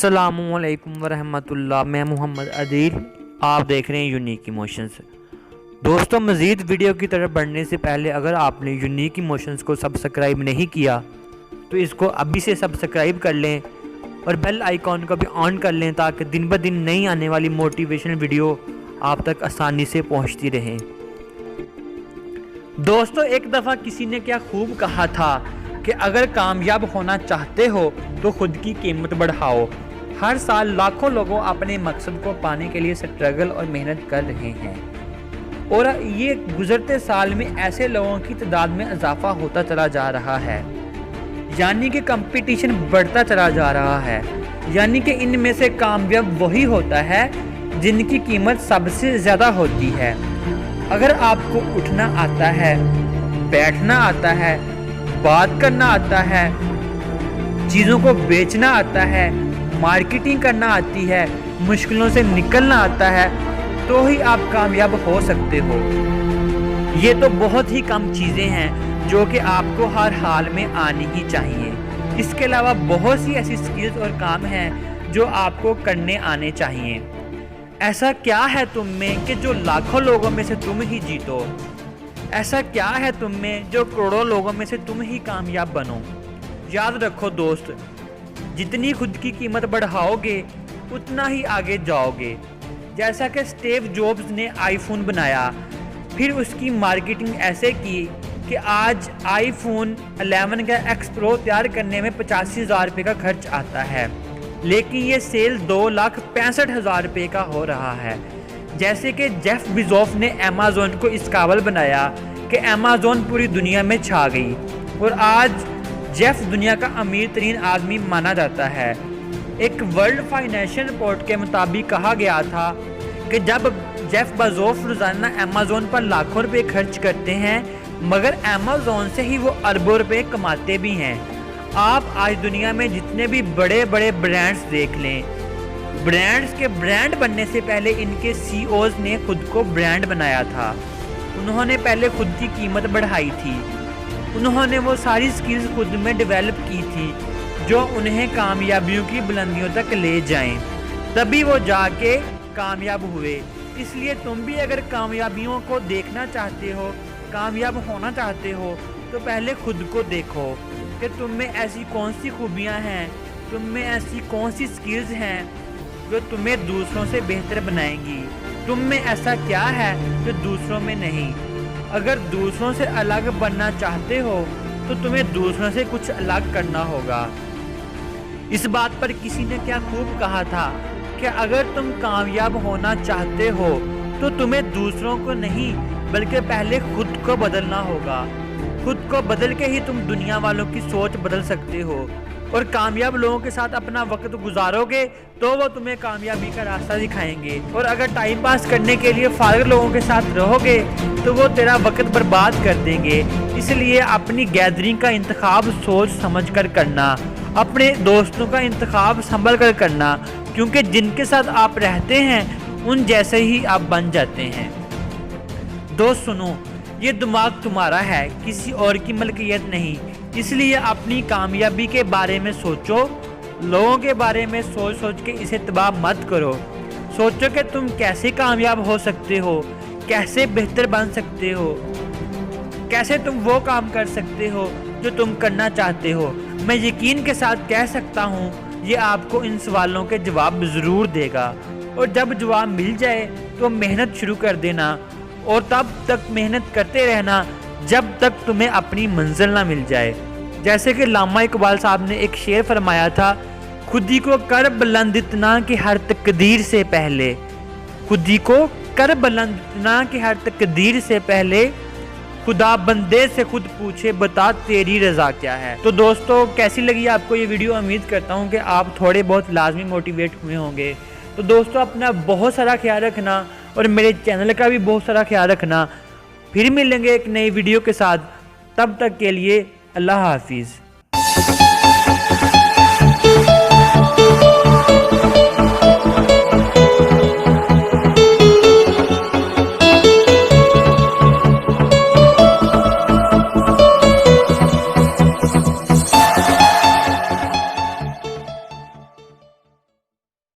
السلام علیکم ورحمۃ اللہ، میں محمد عدیل، آپ دیکھ رہے ہیں یونیک ایموشنز۔ دوستو، مزید ویڈیو کی طرف بڑھنے سے پہلے اگر آپ نے یونیک ایموشنز کو سبسکرائب نہیں کیا تو اس کو ابھی سے سبسکرائب کر لیں اور بیل آئیکن کو بھی آن کر لیں تاکہ دن بہ دن نئی آنے والی موٹیویشنل ویڈیو آپ تک آسانی سے پہنچتی رہیں۔ دوستو، ایک دفعہ کسی نے کیا خوب کہا تھا کہ اگر کامیاب ہونا چاہتے ہو تو خود کی قیمت بڑھاؤ۔ ہر سال لاکھوں لوگوں اپنے مقصد کو پانے کے لیے سٹرگل اور محنت کر رہے ہیں، اور یہ گزرتے سال میں ایسے لوگوں کی تعداد میں اضافہ ہوتا چلا جا رہا ہے، یعنی کہ کمپٹیشن بڑھتا چلا جا رہا ہے، یعنی کہ ان میں سے کامیاب وہی ہوتا ہے جن کی قیمت سب سے زیادہ ہوتی ہے۔ اگر آپ کو اٹھنا آتا ہے، بیٹھنا آتا ہے، بات کرنا آتا ہے، چیزوں کو بیچنا آتا ہے، مارکیٹنگ کرنا آتی ہے، مشکلوں سے نکلنا آتا ہے، تو ہی آپ کامیاب ہو سکتے ہو۔ یہ تو بہت ہی کم چیزیں ہیں جو کہ آپ کو ہر حال میں آنی ہی چاہیے۔ اس کے علاوہ بہت سی ایسی سکلز اور کام ہیں جو آپ کو کرنے آنے چاہیے۔ ایسا کیا ہے تم میں کہ جو لاکھوں لوگوں میں سے تم ہی جیتو؟ ایسا کیا ہے تم میں جو کروڑوں لوگوں میں سے تم ہی کامیاب بنو؟ یاد رکھو دوست، جتنی خود کی قیمت بڑھاؤ گے اتنا ہی آگے جاؤ گے۔ جیسا کہ اسٹیو جابز نے آئی فون بنایا، پھر اس کی مارکیٹنگ ایسے کی کہ آج آئی فون 11 کا ایکس پرو تیار کرنے میں 85,000 روپے کا خرچ آتا ہے، لیکن یہ سیل 2,65,000 روپے کا ہو رہا ہے۔ جیسے کہ جیف بیزوس نے ایمیزون کو اس قابل بنایا کہ ایمیزون پوری دنیا میں چھا گئی، اور آج جیف دنیا کا امیر ترین آدمی مانا جاتا ہے۔ ایک ورلڈ فائنینشل رپورٹ کے مطابق کہا گیا تھا کہ جب جیف بیزوس روزانہ ایمیزون پر لاکھوں روپے خرچ کرتے ہیں، مگر ایمیزون سے ہی وہ اربوں روپے کماتے بھی ہیں۔ آپ آج دنیا میں جتنے بھی بڑے بڑے برانڈز دیکھ لیں، برانڈز کے برانڈ بننے سے پہلے ان کے سی اوز نے خود کو برانڈ بنایا تھا۔ انہوں نے پہلے خود کی قیمت بڑھائی تھی، انہوں نے وہ ساری سکلز خود میں ڈیولپ کی تھی جو انہیں کامیابیوں کی بلندیوں تک لے جائیں، تبھی وہ جا کے کامیاب ہوئے۔ اس لیے تم بھی اگر کامیابیوں کو دیکھنا چاہتے ہو، کامیاب ہونا چاہتے ہو، تو پہلے خود کو دیکھو کہ تم میں ایسی کون سی خوبیاں ہیں، تم میں ایسی کون سی سکلز ہیں جو تمہیں دوسروں سے بہتر بنائیں گی۔ تم میں ایسا کیا ہے جو دوسروں میں نہیں؟ اگر دوسروں سے الگ بننا چاہتے ہو تو تمہیں دوسروں سے کچھ الگ کرنا ہوگا۔ اس بات پر کسی نے کیا خوب کہا تھا کہ اگر تم کامیاب ہونا چاہتے ہو تو تمہیں دوسروں کو نہیں بلکہ پہلے خود کو بدلنا ہوگا۔ خود کو بدل کے ہی تم دنیا والوں کی سوچ بدل سکتے ہو، اور کامیاب لوگوں کے ساتھ اپنا وقت گزارو گے تو وہ تمہیں کامیابی کا راستہ دکھائیں گے، اور اگر ٹائم پاس کرنے کے لیے فارغ لوگوں کے ساتھ رہو گے تو وہ تیرا وقت برباد کر دیں گے۔ اس لیے اپنی گیدرنگ کا انتخاب سوچ سمجھ کر کرنا، اپنے دوستوں کا انتخاب سنبھل کر کرنا، کیونکہ جن کے ساتھ آپ رہتے ہیں ان جیسے ہی آپ بن جاتے ہیں۔ دوست سنو، یہ دماغ تمہارا ہے، کسی اور کی ملکیت نہیں، اس لیے اپنی کامیابی کے بارے میں سوچو، لوگوں کے بارے میں سوچ سوچ کے اسے تباہ مت کرو۔ سوچو کہ تم کیسے کامیاب ہو سکتے ہو، کیسے بہتر بن سکتے ہو، کیسے تم وہ کام کر سکتے ہو جو تم کرنا چاہتے ہو۔ میں یقین کے ساتھ کہہ سکتا ہوں یہ آپ کو ان سوالوں کے جواب ضرور دے گا، اور جب جواب مل جائے تو محنت شروع کر دینا، اور تب تک محنت کرتے رہنا جب تک تمہیں اپنی منزل نہ مل جائے۔ جیسے کہ علامہ اقبال صاحب نے ایک شعر فرمایا تھا، خودی کو کر بلند اتنا کہ ہر تقدیر سے پہلے، خودی کو کر بلند اتنا کہ ہر تقدیر سے پہلے، خدا بندے سے خود پوچھے بتا تیری رضا کیا ہے۔ تو دوستو، کیسی لگی آپ کو یہ ویڈیو؟ امید کرتا ہوں کہ آپ تھوڑے بہت لازمی موٹیویٹ ہوئے ہوں گے۔ تو دوستو، اپنا بہت سارا خیال رکھنا، اور میرے چینل کا بھی بہت سارا خیال رکھنا۔ پھر ملیں گے ایک نئی ویڈیو کے ساتھ، تب تک کے لیے اللہ حافظ۔